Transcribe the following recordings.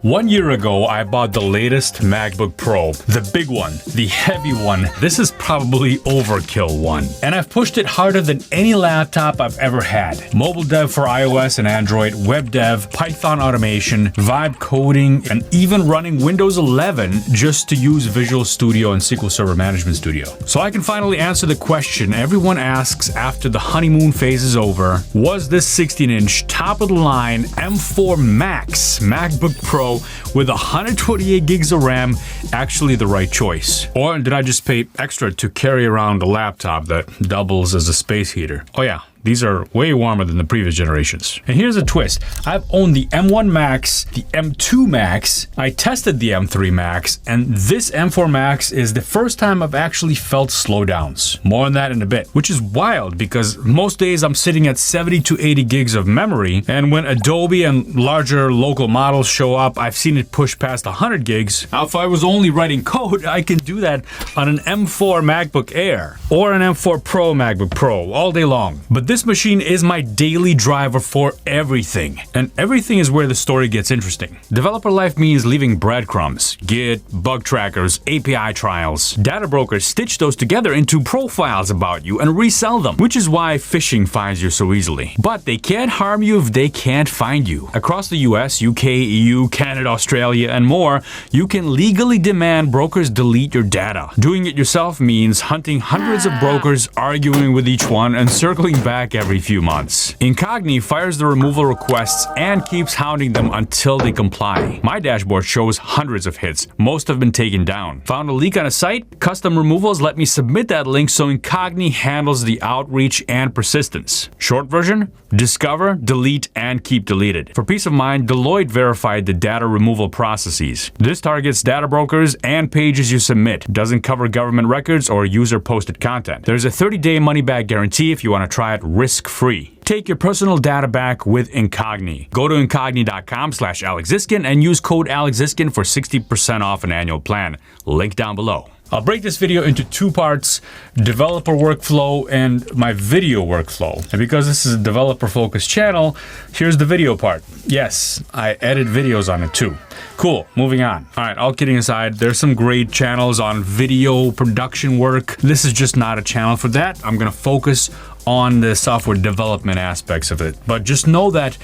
1 year ago, I bought the latest MacBook Pro, the big one, the heavy one. This is probably overkill one. And I've pushed it harder than any laptop I've ever had. Mobile dev for iOS and Android, web dev, Python automation, vibe coding, and even running Windows 11 just to use Visual Studio and SQL Server Management Studio. So I can finally answer the question everyone asks after the honeymoon phase is over. Was this 16-inch top-of-the-line M4 Max MacBook Pro with 128 gigs of RAM actually the right choice? Or did I just pay extra to carry around a laptop that doubles as a space heater? Oh yeah, these are way warmer than the previous generations. And here's a twist. I've owned the M1 Max, the M2 Max, I tested the M3 Max, and this M4 Max is the first time I've actually felt slowdowns. More on that in a bit, which is wild because most days I'm sitting at 70 to 80 gigs of memory, and when Adobe and larger local models show up, I've seen it push past 100 gigs. Now, if I was only writing code, I can do that on an M4 MacBook Air or an M4 Pro MacBook Pro all day long. But this machine is my daily driver for everything. And everything is where the story gets interesting. Developer life means leaving breadcrumbs, Git, bug trackers, API trials. Data brokers stitch those together into profiles about you and resell them, which is why phishing finds you so easily. But they can't harm you if they can't find you. Across the US, UK, EU, Canada, Australia, and more, you can legally demand brokers delete your data. Doing it yourself means hunting hundreds of brokers, arguing with each one, and circling back every few months. Incogni fires the removal requests and keeps hounding them until they comply. My dashboard shows hundreds of hits. Most have been taken down. Found a leak on a site? Custom removals let me submit that link so Incogni handles the outreach and persistence. Short version? Discover, delete, and keep deleted. For peace of mind, Deloitte verified the data removal processes. This targets data brokers and pages you submit. Doesn't cover government records or user-posted content. There's a 30-day money-back guarantee if you want to try it risk-free. Take your personal data back with Incogni. Go to incogni.com/AlexZiskin and use code AlexZiskin for 60% off an annual plan. Link down below. I'll break this video into two parts, developer workflow and my video workflow. And because this is a developer-focused channel, here's the video part. Yes, I edit videos on it too. Cool, moving on. All right, all kidding aside, there's some great channels on video production work. This is just not a channel for that. I'm gonna focus on the software development aspects of it. But just know that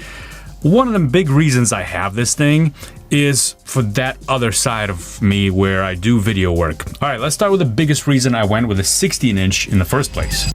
one of the big reasons I have this thing is for that other side of me where I do video work. All right, let's start with the biggest reason I went with a 16-inch in the first place.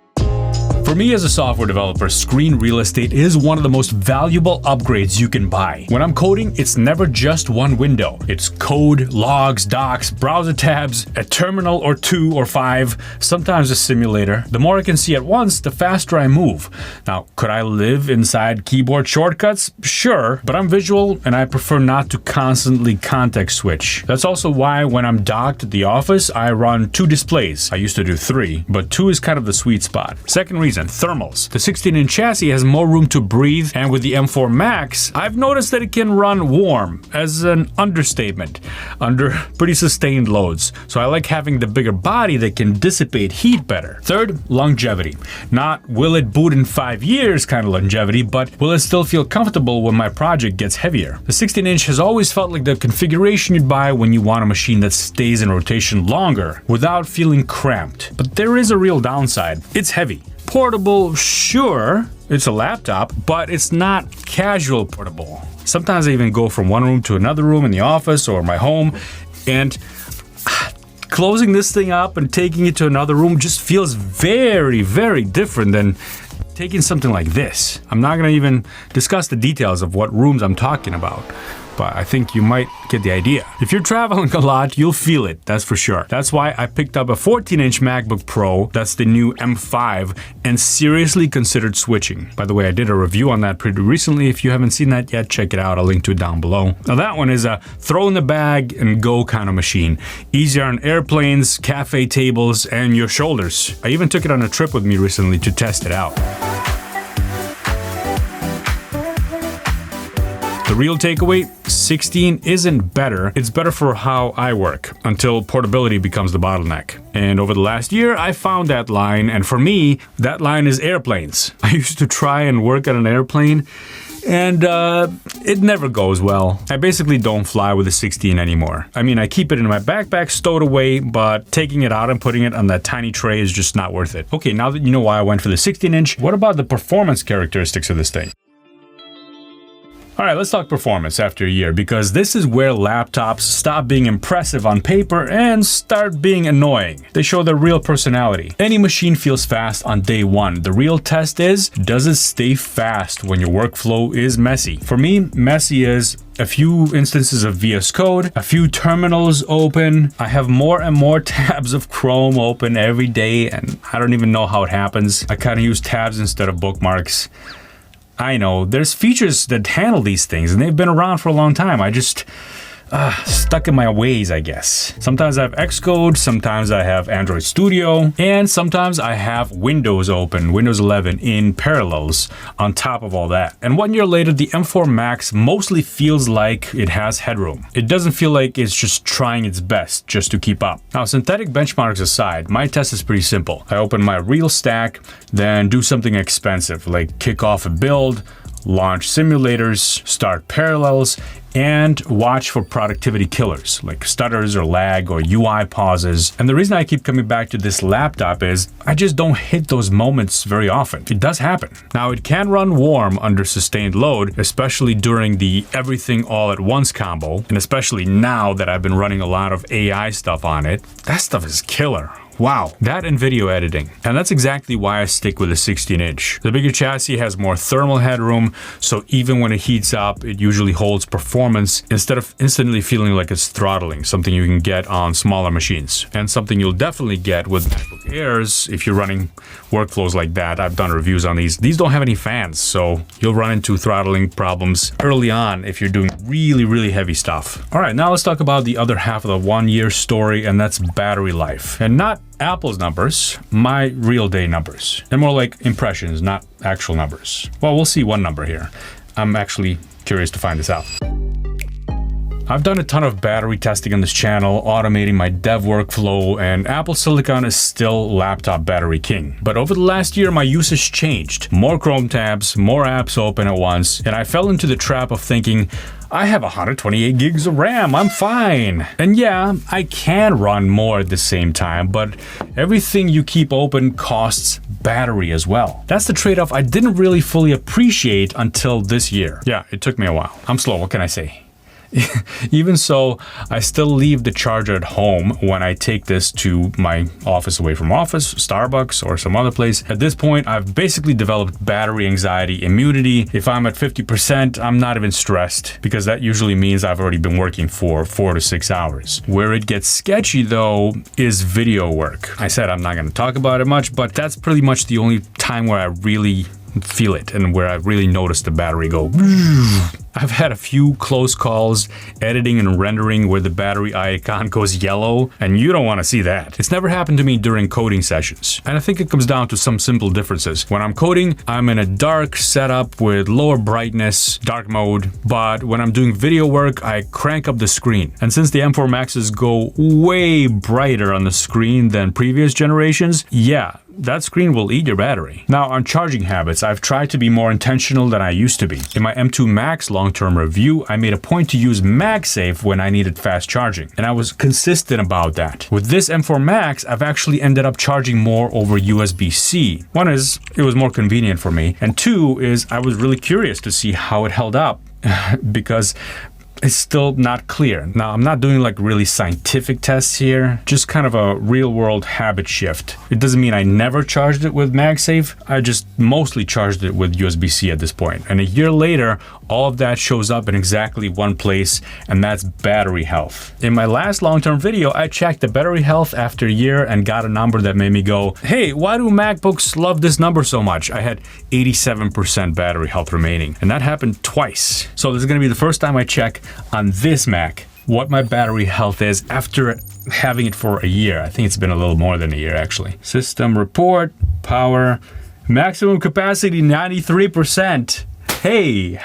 For me as a software developer, screen real estate is one of the most valuable upgrades you can buy. When I'm coding, it's never just one window. It's code, logs, docs, browser tabs, a terminal or two or five, sometimes a simulator. The more I can see at once, the faster I move. Now, could I live inside keyboard shortcuts? Sure, but I'm visual and I prefer not to constantly context switch. That's also why when I'm docked at the office, I run 2 displays. I used to do 3, but 2 is kind of the sweet spot. Second reason, thermals. The 16-inch chassis has more room to breathe, and with the M4 Max, I've noticed that it can run warm, as an understatement, under pretty sustained loads. So I like having the bigger body that can dissipate heat better. Third, longevity. Not will it boot in 5 years kind of longevity, but will it still feel comfortable when my project gets heavier? The 16-inch has always felt like the configuration you'd buy when you want a machine that stays in rotation longer without feeling cramped. But there is a real downside. It's heavy. Portable, sure, it's a laptop, but it's not casual portable. Sometimes I even go from one room to another room in the office or my home, and closing this thing up and taking it to another room just feels very, very different than taking something like this. I'm not gonna even discuss the details of what rooms I'm talking about, but I think you might get the idea. If you're traveling a lot, you'll feel it, that's for sure. That's why I picked up a 14-inch MacBook Pro, that's the new M5, and seriously considered switching. By the way, I did a review on that pretty recently. If you haven't seen that yet, check it out. I'll link to it down below. Now that one is a throw in the bag and go kind of machine. Easier on airplanes, cafe tables, and your shoulders. I even took it on a trip with me recently to test it out. The real takeaway, 16 isn't better, it's better for how I work, until portability becomes the bottleneck. And over the last year, I found that line, and for me, that line is airplanes. I used to try and work on an airplane, and it never goes well. I basically don't fly with a 16 anymore. I mean, I keep it in my backpack stowed away, but taking it out and putting it on that tiny tray is just not worth it. Okay, now that you know why I went for the 16-inch, what about the performance characteristics of this thing? All right, let's talk performance after a year, because this is where laptops stop being impressive on paper and start being annoying. They show their real personality. Any machine feels fast on day one. The real test is, does it stay fast when your workflow is messy? For me, messy is a few instances of VS Code, a few terminals open. I have more and more tabs of Chrome open every day, and I don't even know how it happens. I kind of use tabs instead of bookmarks. I know, there's features that handle these things, and they've been around for a long time. I just stuck in my ways, I guess. Sometimes I have Xcode, sometimes I have Android Studio, and sometimes I have Windows open, Windows 11 in parallels on top of all that. And 1 year later, the M4 Max mostly feels like it has headroom. It doesn't feel like it's just trying its best just to keep up. Now, synthetic benchmarks aside, my test is pretty simple. I open my real stack, then do something expensive, like kick off a build, launch simulators, start parallels, and watch for productivity killers like stutters or lag or UI pauses. And the reason I keep coming back to this laptop is I just don't hit those moments very often. It does happen. Now, it can run warm under sustained load, especially during the everything all at once combo, and especially now that I've been running a lot of AI stuff on it. That stuff is killer. Wow, that and video editing. And that's exactly why I stick with a 16-inch. The bigger chassis has more thermal headroom, so even when it heats up, it usually holds performance instead of instantly feeling like it's throttling, something you can get on smaller machines. And something you'll definitely get with MacBook Airs if you're running workflows like that. I've done reviews on these. These don't have any fans, so you'll run into throttling problems early on if you're doing really, really heavy stuff. All right, now let's talk about the other half of the 1 year story, and that's battery life. And not Apple's numbers, my real day numbers. They're more like impressions, not actual numbers. Well, we'll see one number here. I'm actually curious to find this out. I've done a ton of battery testing on this channel, automating my dev workflow, and Apple Silicon is still laptop battery king. But over the last year, my usage changed. More Chrome tabs, more apps open at once, and I fell into the trap of thinking, I have 128 gigs of RAM, I'm fine. And yeah, I can run more at the same time, but everything you keep open costs battery as well. That's the trade-off I didn't really fully appreciate until this year. Yeah, it took me a while. I'm slow, what can I say? Even so, I still leave the charger at home when I take this to my office away from office, Starbucks, or some other place. At this point, I've basically developed battery anxiety immunity. If I'm at 50%, I'm not even stressed, because that usually means I've already been working for 4 to 6 hours. Where it gets sketchy, though, is video work. I said I'm not going to talk about it much, but that's pretty much the only time where I really feel it and where I really notice the battery go. I've had a few close calls editing and rendering where the battery icon goes yellow, and you don't want to see that. It's never happened to me during coding sessions, and I think it comes down to some simple differences. When I'm coding, I'm in a dark setup with lower brightness, dark mode, but when I'm doing video work, I crank up the screen. And since the M4 Maxes go way brighter on the screen than previous generations, yeah, that screen will eat your battery. Now, on charging habits, I've tried to be more intentional than I used to be. In my M2 Max long-term review, I made a point to use MagSafe when I needed fast charging, and I was consistent about that. With this M4 Max, I've actually ended up charging more over USB-C. One is, it was more convenient for me, and two is, I was really curious to see how it held up, because it's still not clear. Now, I'm not doing like really scientific tests here, just kind of a real world habit shift. It doesn't mean I never charged it with MagSafe. I just mostly charged it with USB-C at this point. And a year later, all of that shows up in exactly one place, and that's battery health. In my last long-term video, I checked the battery health after a year and got a number that made me go, hey, why do MacBooks love this number so much? I had 87% battery health remaining, and that happened twice. So this is gonna be the first time I check on this Mac what my battery health is after having it for a year. I think it's been a little more than a year, actually. System report, power, maximum capacity 93%. Hey,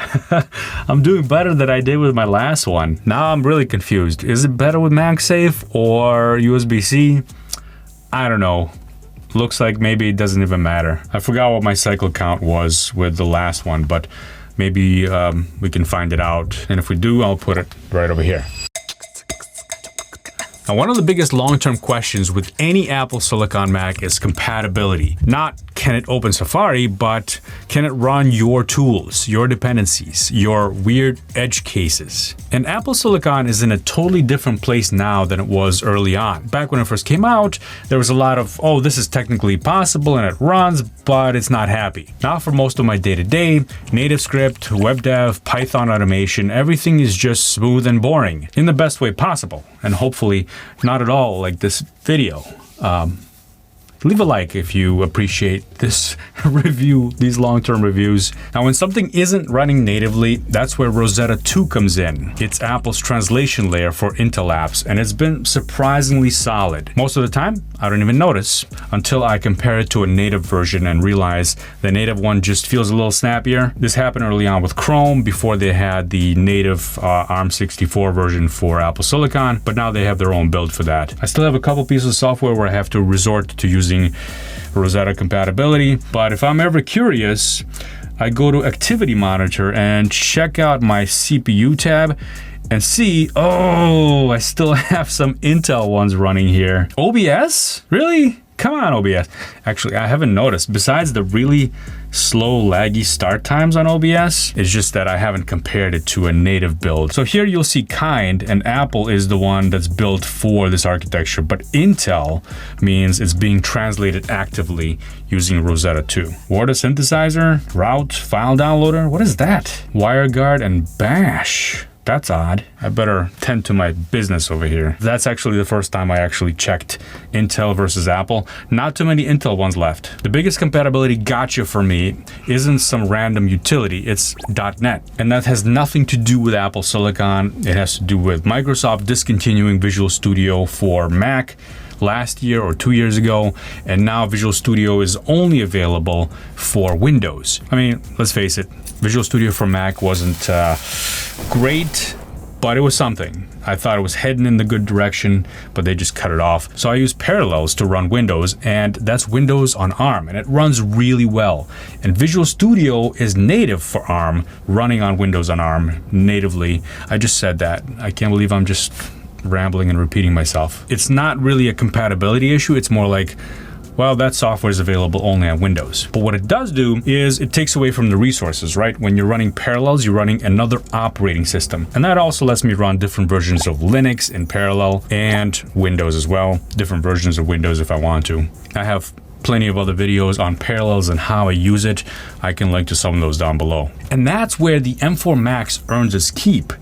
I'm doing better than I did with my last one. Now I'm really confused. Is it better with MagSafe or USB-C? I don't know. Looks like maybe it doesn't even matter. I forgot what my cycle count was with the last one, but Maybe we can find it out. And if we do, I'll put it right over here. Now, one of the biggest long-term questions with any Apple Silicon Mac is compatibility. Not can it open Safari, but can it run your tools, your dependencies, your weird edge cases? And Apple Silicon is in a totally different place now than it was early on. Back when it first came out, there was a lot of, oh, this is technically possible and it runs, but it's not happy. Now for most of my day-to-day, native script, web dev, Python automation, everything is just smooth and boring in the best way possible. And hopefully not at all like this video. Leave a like if you appreciate this review, these long-term reviews. Now, when something isn't running natively, that's where Rosetta 2 comes in. It's Apple's translation layer for Intel apps, and it's been surprisingly solid. Most of the time, I don't even notice until I compare it to a native version and realize the native one just feels a little snappier. This happened early on with Chrome before they had the native ARM64 version for Apple Silicon, but now they have their own build for that. I still have a couple pieces of software where I have to resort to using Rosetta compatibility, but if I'm ever curious, I go to Activity Monitor and check out my CPU tab and see, oh, I still have some Intel ones running here. OBS? Really? Come on, OBS. Actually, I haven't noticed. Besides the really slow, laggy start times on OBS, it's just that I haven't compared it to a native build. So here you'll see Kind, and Apple is the one that's built for this architecture, but Intel means it's being translated actively using Rosetta 2. Word synthesizer, route, file downloader, what is that? WireGuard and Bash. That's odd. I better tend to my business over here. That's actually the first time I actually checked Intel versus Apple. Not too many Intel ones left. The biggest compatibility gotcha for me isn't some random utility, it's .NET. And that has nothing to do with Apple Silicon. It has to do with Microsoft discontinuing Visual Studio for Mac last year or 2 years ago, and now Visual Studio is only available for Windows. I mean, let's face it, Visual Studio for Mac wasn't great, but it was something. I thought it was heading in the good direction, but they just cut it off. So I use Parallels to run Windows, and that's Windows on ARM, and it runs really well. And Visual Studio is native for ARM, running on Windows on ARM natively. I just said that. I can't believe I'm just rambling and repeating myself. It's not really a compatibility issue. It's more like, well, that software is available only on Windows. But what it does do is it takes away from the resources, right? When you're running Parallels, you're running another operating system. And that also lets me run different versions of Linux in parallel and Windows as well. Different versions of Windows if I want to. I have plenty of other videos on Parallels and how I use it. I can link to some of those down below. And that's where the M4 Max earns its keep,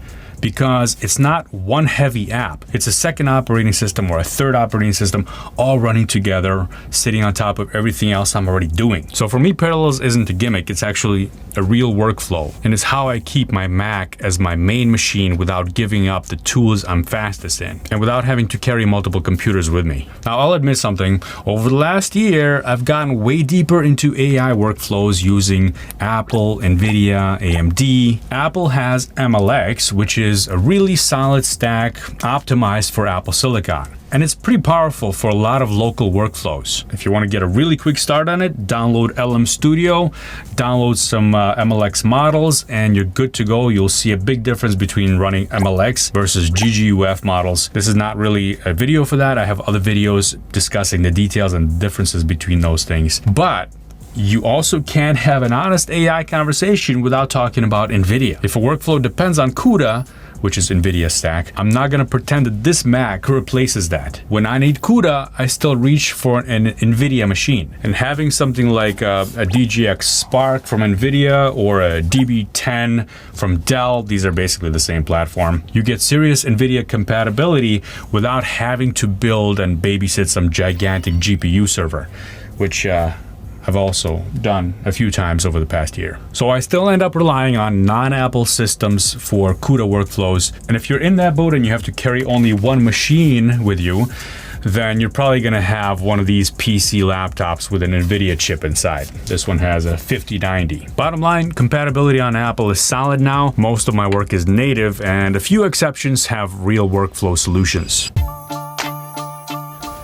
because it's not one heavy app. It's a second operating system or a third operating system all running together, sitting on top of everything else I'm already doing. So for me, Parallels isn't a gimmick. It's actually a real workflow. And it's how I keep my Mac as my main machine without giving up the tools I'm fastest in and without having to carry multiple computers with me. Now, I'll admit something. Over the last year, I've gotten way deeper into AI workflows using Apple, NVIDIA, AMD. Apple has MLX, which is a really solid stack optimized for Apple Silicon. And it's pretty powerful for a lot of local workflows. If you want to get a really quick start on it, download LM Studio, download some MLX models, and you're good to go. You'll see a big difference between running MLX versus GGUF models. This is not really a video for that. I have other videos discussing the details and differences between those things. But you also can't have an honest AI conversation without talking about NVIDIA. If a workflow depends on CUDA, which is NVIDIA stack, I'm not gonna pretend that this Mac replaces that. When I need CUDA, I still reach for an NVIDIA machine. And having something like a DGX Spark from NVIDIA or a DB10 from Dell, these are basically the same platform. You get serious NVIDIA compatibility without having to build and babysit some gigantic GPU server, which I've also done a few times over the past year. So I still end up relying on non-Apple systems for CUDA workflows. And if you're in that boat and you have to carry only one machine with you, then you're probably gonna have one of these PC laptops with an NVIDIA chip inside. This one has a 5090. Bottom line, compatibility on Apple is solid now. Most of my work is native, and a few exceptions have real workflow solutions.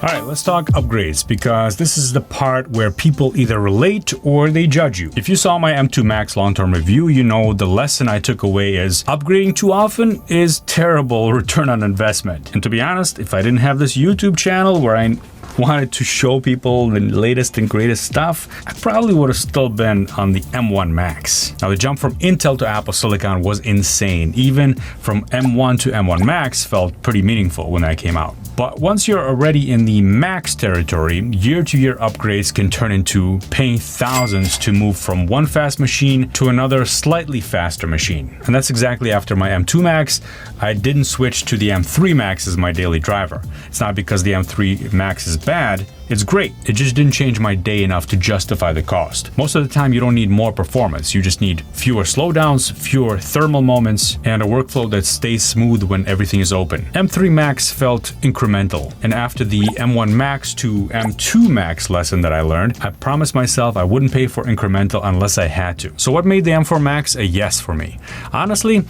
All right, let's talk upgrades, because this is the part where people either relate or they judge you. If you saw my M2 Max long-term review, you know the lesson I took away is upgrading too often is terrible return on investment. And to be honest, if I didn't have this YouTube channel where I wanted to show people the latest and greatest stuff, I probably would have still been on the M1 Max. Now, the jump from Intel to Apple Silicon was insane. Even from M1 to M1 Max felt pretty meaningful when that came out. But once you're already in the Max territory, year-to-year upgrades can turn into paying thousands to move from one fast machine to another slightly faster machine. And that's exactly after my M2 Max, I didn't switch to the M3 Max as my daily driver. It's not because the M3 Max is bad, it's great. It just didn't change my day enough to justify the cost. Most of the time, you don't need more performance. You just need fewer slowdowns, fewer thermal moments, and a workflow that stays smooth when everything is open. M3 Max felt incremental. And after the M1 Max to M2 Max lesson that I learned, I promised myself I wouldn't pay for incremental unless I had to. So what made the M4 Max a yes for me? Honestly,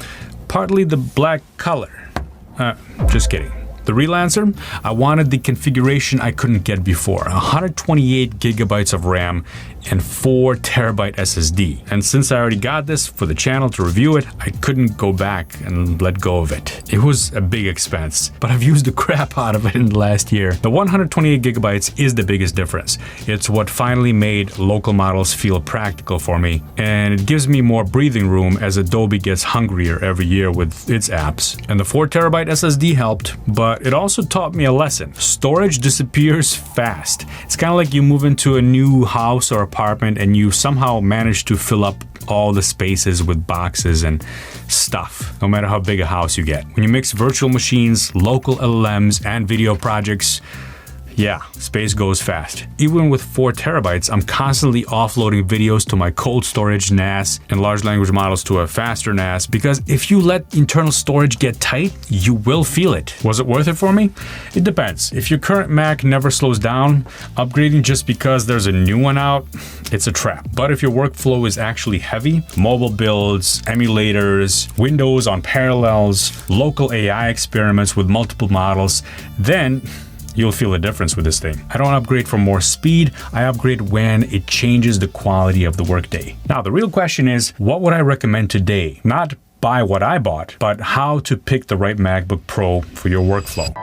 partly the black color. Just kidding. The real answer? I wanted the configuration I couldn't get before. 128 gigabytes of RAM and 4 terabyte SSD. And since I already got this for the channel to review it, I couldn't go back and let go of it. It was a big expense, but I've used the crap out of it in the last year. The 128 gigabytes is the biggest difference. It's what finally made local models feel practical for me, and it gives me more breathing room as Adobe gets hungrier every year with its apps. And the 4 terabyte SSD helped, but it also taught me a lesson. Storage disappears fast. It's kind of like you move into a new house or apartment and you somehow manage to fill up all the spaces with boxes and stuff, no matter how big a house you get. When you mix virtual machines, local LLMs, and video projects, yeah, space goes fast. Even with 4 terabytes, I'm constantly offloading videos to my cold storage NAS and large language models to a faster NAS, because if you let internal storage get tight, you will feel it. Was it worth it for me? It depends. If your current Mac never slows down, upgrading just because there's a new one out, it's a trap. But if your workflow is actually heavy, mobile builds, emulators, Windows on parallels, local AI experiments with multiple models, then you'll feel a difference with this thing. I don't upgrade for more speed, I upgrade when it changes the quality of the workday. Now, the real question is, what would I recommend today? Not buy what I bought, but how to pick the right MacBook Pro for your workflow.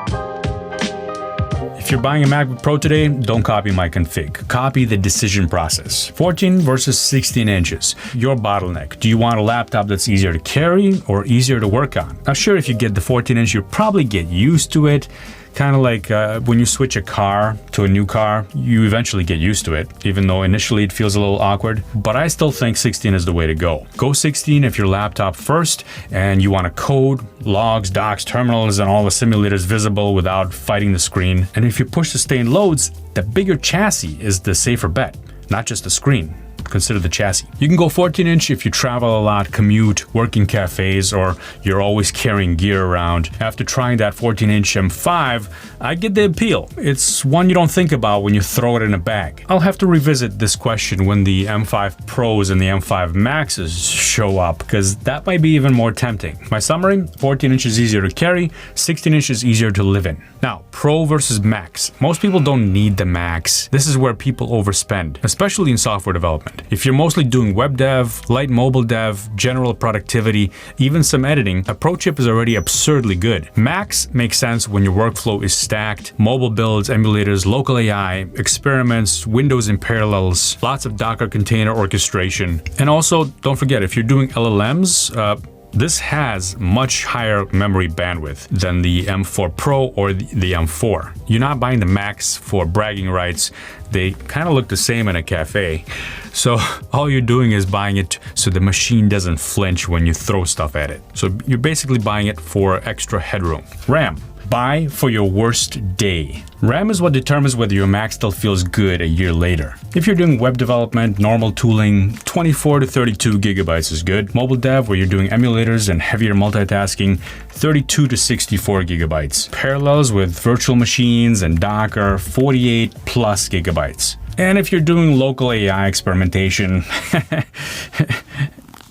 If you're buying a MacBook Pro today, don't copy my config. Copy the decision process. 14 versus 16 inches. Your bottleneck. Do you want a laptop that's easier to carry or easier to work on? Now, sure, if you get the 14-inch, you'll probably get used to it. Kind of like when you switch a car to a new car, you eventually get used to it, even though initially it feels a little awkward. But I still think 16 is the way to go. Go 16 if your laptop first and you want to code, logs, docs, terminals, and all the simulators visible without fighting the screen. And if you push sustained loads, the bigger chassis is the safer bet, not just the screen. Consider the chassis. You can go 14-inch if you travel a lot, commute, work in cafes, or you're always carrying gear around. After trying that 14-inch M5, I get the appeal. It's one you don't think about when you throw it in a bag. I'll have to revisit this question when the M5 Pros and the M5 Maxes show up, because that might be even more tempting. My summary, 14 inches easier to carry, 16 inches easier to live in. Now, Pro versus Max. Most people don't need the Max. This is where people overspend, especially in software development. If you're mostly doing web dev, light mobile dev, general productivity, even some editing, a Pro chip is already absurdly good. Max makes sense when your workflow is stacked, mobile builds, emulators, local AI, experiments, Windows in parallels, lots of Docker container orchestration. And also, don't forget, if you're doing LLMs, this has much higher memory bandwidth than the M4 Pro or the M4. You're not buying the Max for bragging rights. They kind of look the same in a cafe. So all you're doing is buying it so the machine doesn't flinch when you throw stuff at it. So you're basically buying it for extra headroom. RAM. Buy for your worst day. RAM is what determines whether your Mac still feels good a year later. If you're doing web development, normal tooling, 24 to 32 gigabytes is good. Mobile dev, where you're doing emulators and heavier multitasking, 32 to 64 gigabytes. Parallels with virtual machines and Docker, 48 plus gigabytes. And if you're doing local AI experimentation,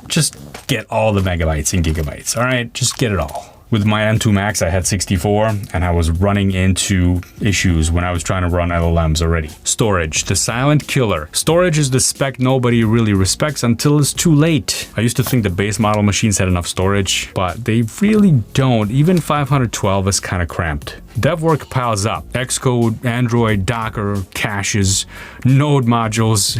just get all the megabytes and gigabytes, all right? Just get it all. With my M2 Max, I had 64, and I was running into issues when I was trying to run LLMs already. Storage, the silent killer. Storage is the spec nobody really respects until it's too late. I used to think the base model machines had enough storage, but they really don't. Even 512 is kind of cramped. Dev work piles up. Xcode, Android, Docker, caches, node modules,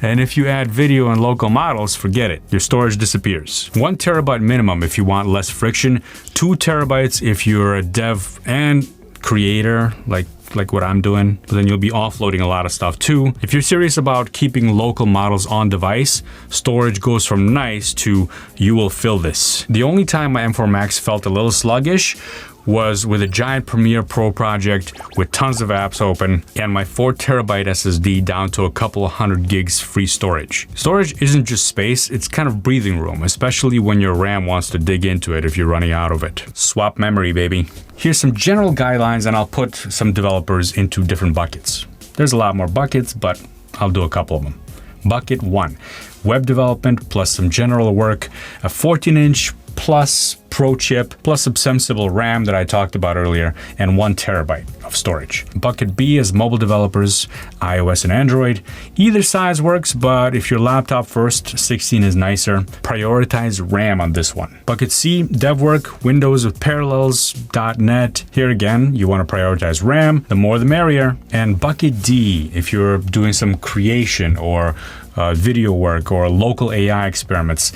and if you add video and local models, forget it. Your storage disappears. 1 terabyte minimum if you want less friction, 2 terabytes if you're a dev and creator, like what I'm doing, but then you'll be offloading a lot of stuff too. If you're serious about keeping local models on device, storage goes from nice to you will fill this. The only time my M4 Max felt a little sluggish was with a giant Premiere Pro project with tons of apps open and my 4 terabyte SSD down to a couple of 100 gigs free storage. Storage isn't just space, it's kind of breathing room, especially when your RAM wants to dig into it if you're running out of it. Swap memory, baby. Here's some general guidelines and I'll put some developers into different buckets. There's a lot more buckets, but I'll do a couple of them. Bucket 1, web development plus some general work, a 14-inch plus Pro chip, plus some sensible RAM that I talked about earlier, and 1 terabyte of storage. Bucket B is mobile developers, iOS and Android. Either size works, but if your laptop first, 16 is nicer. Prioritize RAM on this one. Bucket C, dev work, Windows with Parallels, .NET. Here again, you want to prioritize RAM, the more the merrier. And bucket D, if you're doing some creation or video work or local AI experiments,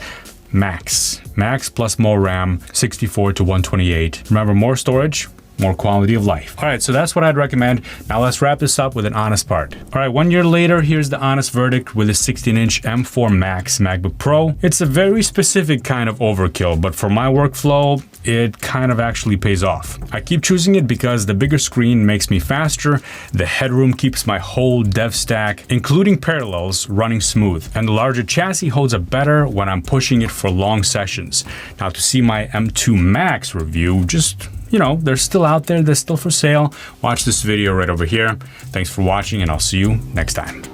Max plus more RAM, 64 to 128. Remember, more storage, more quality of life. All right, so that's what I'd recommend. Now let's wrap this up with an honest part. All right, 1 year later, here's the honest verdict with a 16-inch M4 Max MacBook Pro. It's a very specific kind of overkill, but for my workflow, it kind of actually pays off. I keep choosing it because the bigger screen makes me faster, the headroom keeps my whole dev stack, including Parallels, running smooth, and the larger chassis holds up better when I'm pushing it for long sessions. Now to see my M2 Max review, just they're still out there, they're still for sale. Watch this video right over here. Thanks for watching and I'll see you next time.